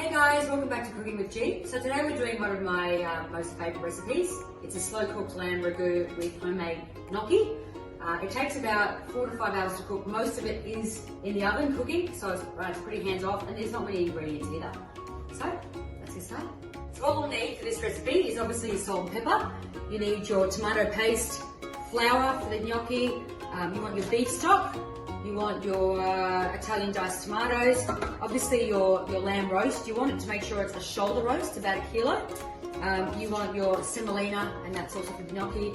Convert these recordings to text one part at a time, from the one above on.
Hey guys, welcome back to Cooking with G. So today we're doing one of my most favourite recipes. It's a slow cooked lamb ragu with homemade gnocchi. It takes about 4 to 5 hours to cook. Most of it is in the oven cooking, so it's pretty hands off and there's not many ingredients either. So let's get started. So what we'll need for this recipe is obviously your salt and pepper. You need your tomato paste, flour for the gnocchi, you want your beef stock, you want your Italian diced tomatoes, obviously your lamb roast. You want it to make sure it's a shoulder roast, about 1 kilo. You want your semolina, and that's also for the gnocchi.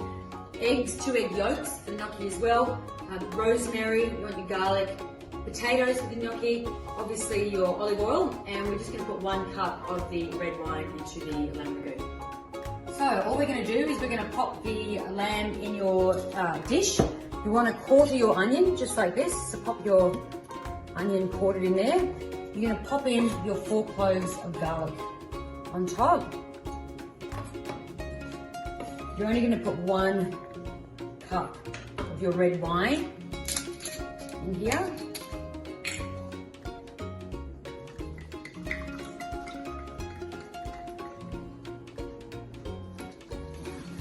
Eggs, 2 egg yolks for the gnocchi as well. Rosemary, you want your garlic. Potatoes for the gnocchi, obviously your olive oil, and we're just going to put 1 cup of the red wine into the lamb ragu. So all we're going to do is we're going to pop the lamb in your dish. You want to quarter your onion just like this, so pop your onion quartered in there. You're going to pop in your 4 cloves of garlic on top. You're only going to put 1 cup of your red wine in here.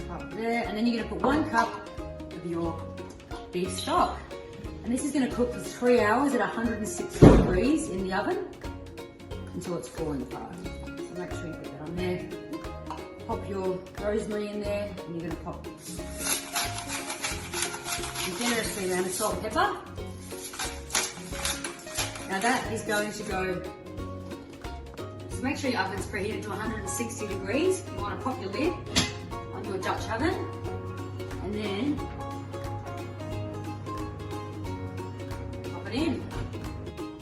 Up there, and then you're going to put 1 cup of your beef stock, and this is going to cook for 3 hours at 160 degrees in the oven until it's falling apart. So make sure you put that on there. Pop your rosemary in there, and you're going to pop a generous amount of salt and pepper. Now that is going to go, so make sure your oven's preheated to 160 degrees. You want to pop your lid on your Dutch oven, and then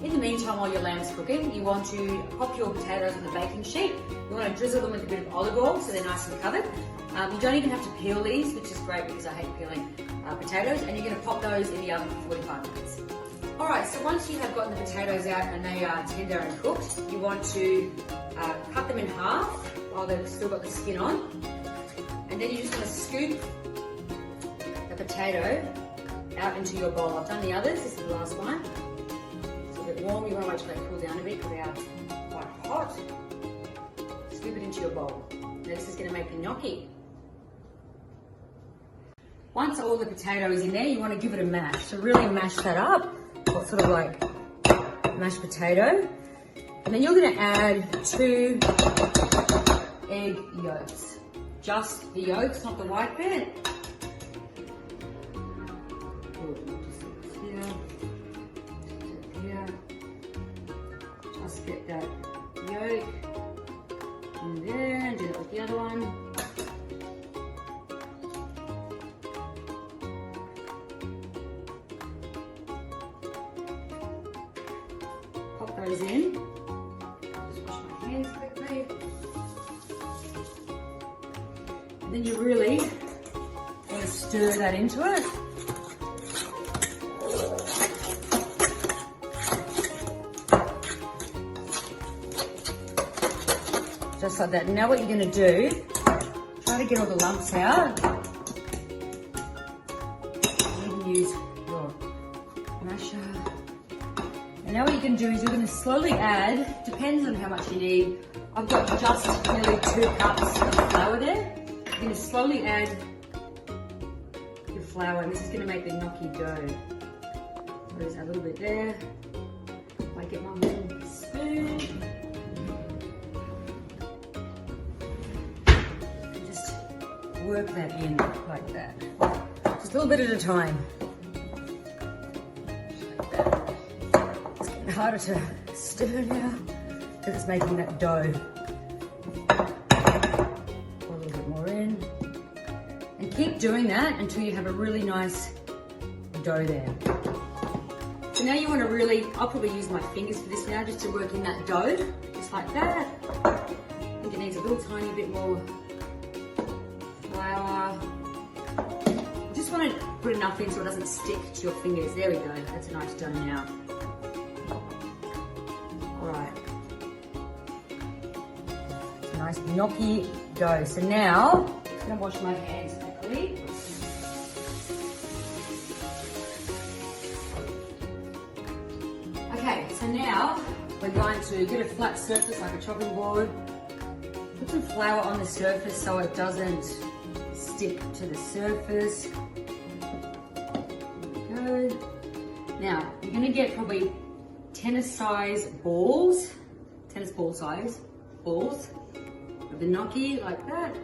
in the meantime, while your lamb is cooking, you want to pop your potatoes on the baking sheet. You want to drizzle them with a bit of olive oil so they're nice and covered. You don't even have to peel these, which is great because I hate peeling potatoes, and you're going to pop those in the oven for 45 minutes. Alright, so once you have gotten the potatoes out and they are tender and cooked, you want to cut them in half while they've still got the skin on, and then you just want to scoop the potato out into your bowl. I've done the others, this is the last one. It's a bit warm, you want to wait till they cool down a bit because they are quite hot. Scoop it into your bowl. Now this is going to make the gnocchi. Once all the potato is in there, you want to give it a mash. So really mash that up, sort of like mashed potato. And then you're going to add 2 egg yolks. Just the yolks, not the white bit. Just get that yolk in there and do it with the other one. Pop those in. Just wash my hands quickly. And then you really want to stir that into it. Just like that. Now what you're going to do, try to get all the lumps out. You can use your masher. And now what you're going to do is you're going to slowly add, depends on how much you need. I've got just nearly 2 cups of flour there. You're going to slowly add your flour, and this is going to make the gnocchi dough. So there's a little bit there. Might get my little spoon. Work that in like that. Just a little bit at a time. Like that. It's getting harder to stir now because it's making that dough. Pour a little bit more in. And keep doing that until you have a really nice dough there. So now you want to really, I'll probably use my fingers for this now just to work in that dough. Just like that. I think it needs a little tiny bit more flour. You just want to put enough in so it doesn't stick to your fingers. There we go. That's a nice dough now. Alright. It's a nice gnocchi dough. So now, I'm going to wash my hands quickly. Okay, so now we're going to to get a flat surface like a chopping board. Put some flour on the surface so it doesn't stick to the surface. There we go. Now, you're going to get probably tennis ball size balls of the gnocchi like that.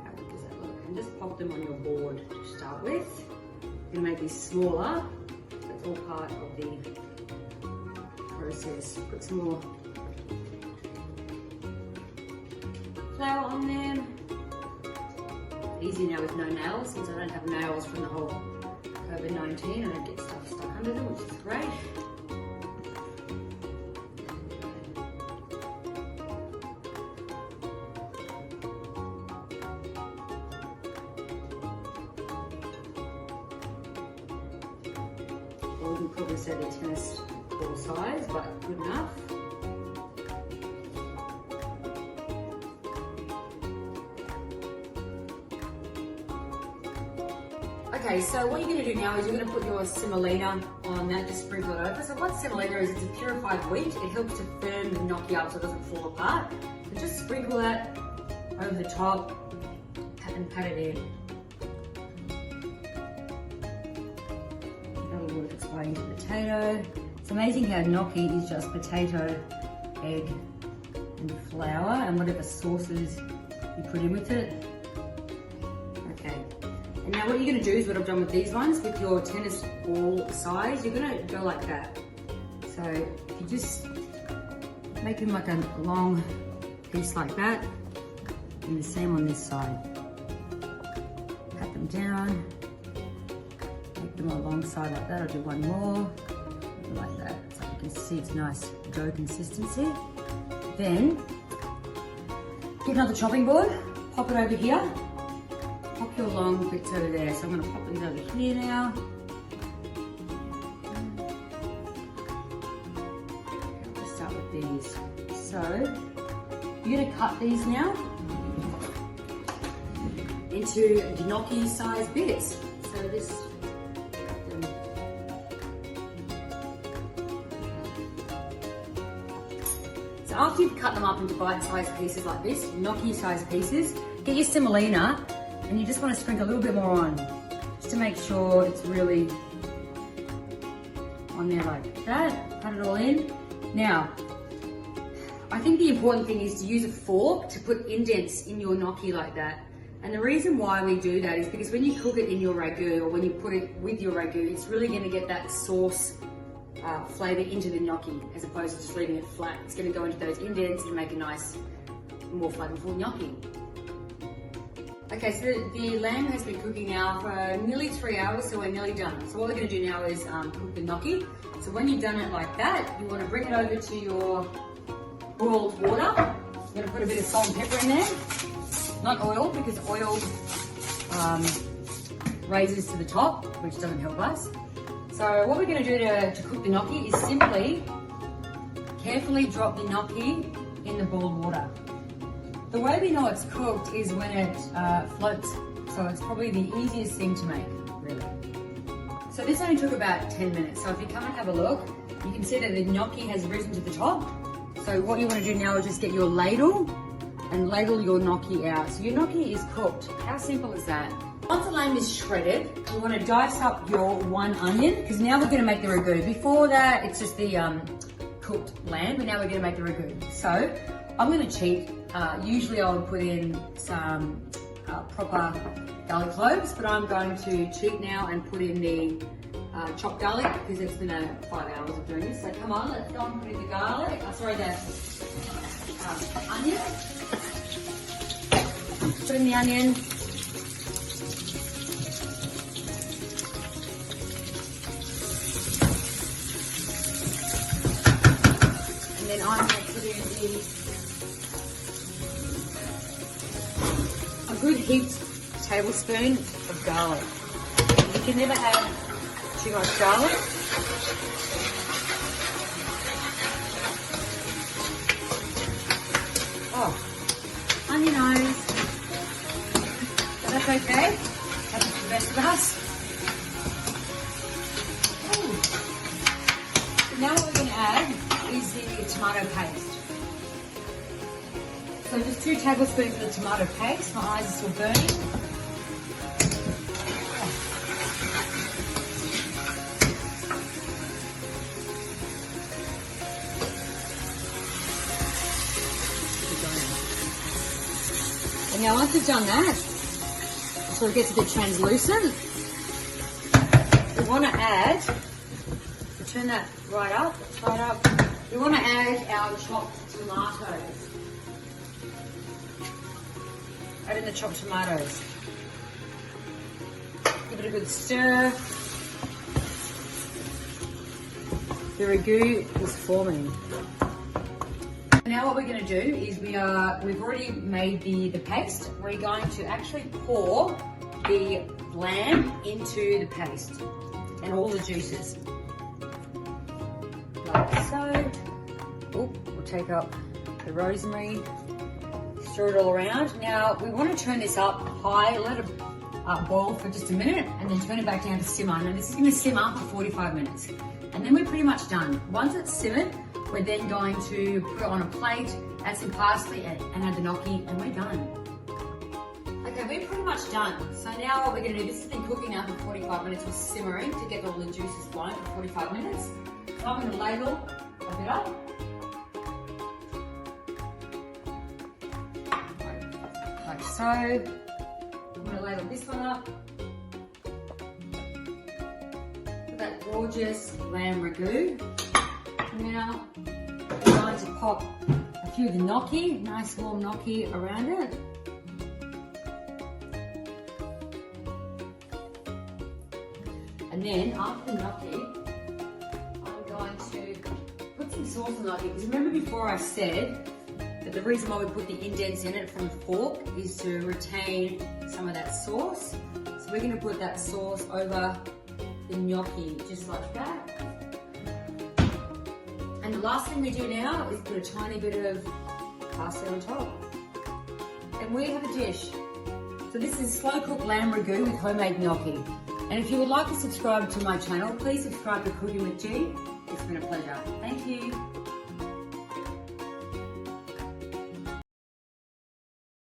How does that look? And just pop them on your board to start with. You're going to make these smaller. That's all part of the process. Put some more flour on them. Easy now with no nails, since I don't have nails from the whole COVID-19. I don't get stuff stuck under them, which is great. I wouldn't probably say the tennis ball size, but good enough. Okay, so what you're going to do now is you're going to put your semolina on that, just sprinkle it over. So what semolina is, it's a purified wheat. It helps to firm the gnocchi up so it doesn't fall apart. So just sprinkle that over the top and pat it in. That'll work its way into the potato. It's amazing how gnocchi is just potato, egg and flour and whatever sauces you put in with it. And now what you're going to do is what I've done with these ones, with your tennis ball size, you're going to go like that. So you just make them like a long piece like that, and the same on this side. Pat them down, make them a long side like that. I'll do one more, like that. So you can see it's nice dough consistency. Then get another chopping board, pop it over here. Pop your long bits over there. So I'm going to pop these over here now. Let's start with these. So you're going to cut these now into gnocchi size bits. So this. So after you've cut them up into bite-sized pieces like this, gnocchi-sized pieces, get your semolina. And you just want to sprinkle a little bit more on, just to make sure it's really on there like that. Pat it all in. Now, I think the important thing is to use a fork to put indents in your gnocchi like that. And the reason why we do that is because when you cook it in your ragu, or when you put it with your ragu, it's really going to get that sauce flavour into the gnocchi, as opposed to just leaving it flat. It's going to go into those indents and make a nice, more flavourful gnocchi. Okay, so the lamb has been cooking now for nearly 3 hours, so we're nearly done. So what we're going to do now is cook the gnocchi. So when you've done it like that, you want to bring it over to your boiled water. You're going to put a bit of salt and pepper in there. Not oil, because oil raises to the top, which doesn't help us. So what we're going to do to cook the gnocchi is simply carefully drop the gnocchi in the boiled water. The way we know it's cooked is when it floats, so it's probably the easiest thing to make, really. So this only took about 10 minutes, so if you come and have a look, you can see that the gnocchi has risen to the top. So what you want to do now is just get your ladle and ladle your gnocchi out. So your gnocchi is cooked. How simple is that? Once the lamb is shredded, you want to dice up your 1 onion, because now we're going to make the ragu. Before that, it's just the cooked lamb, but now we're going to make the ragu. So I'm going to cheat. Usually I would put in some proper garlic cloves, but I'm going to cheat now and put in the chopped garlic, because it's been 5 hours of doing this. So come on, let's go and put in the garlic. The onion. Put in the onion. And then I'm going to put in a good heaped tablespoon of garlic. You can never have too much garlic. Oh, on your nose. But that's okay. Happens to the best of us. Ooh. Now what we're going to add is the tomato paste. So just 2 tablespoons of the tomato paste. My eyes are still burning. And now once we've done that, so it gets a bit translucent, we want to add, turn that right up, we want to add our chopped tomatoes. Add in the chopped tomatoes. Give it a good stir. The ragu is forming. Now what we're going to do is we've already made the paste. We're going to actually pour the lamb into the paste and all the juices. Like so. We'll take up the rosemary, stir it all around. Now we want to turn this up high, let it boil for just a minute and then turn it back down to simmer. Now this is going to simmer for 45 minutes. And then we're pretty much done. Once it's simmered, we're then going to put it on a plate, add some parsley and add the gnocchi, and we're done. Okay, we're pretty much done. So now what we're going to do, this has been cooking now for 45 minutes with simmering to get all the juices flowing for 45 minutes. So I'm going to ladle a bit up. Like so. I'm going to ladle this one up. That gorgeous lamb ragu. Now we're going to pop a few of the gnocchi, nice warm gnocchi around it. And then after the gnocchi, I'm going to put some sauce on the gnocchi, because remember before I said that the reason why we put the indents in it from the fork is to retain some of that sauce. So we're going to put that sauce over the gnocchi, just like that. And the last thing we do now is put a tiny bit of parsley on top. And we have a dish. So this is slow cooked lamb ragu with homemade gnocchi. And if you would like to subscribe to my channel, please subscribe to Cooking with G. It's been a pleasure. Thank you.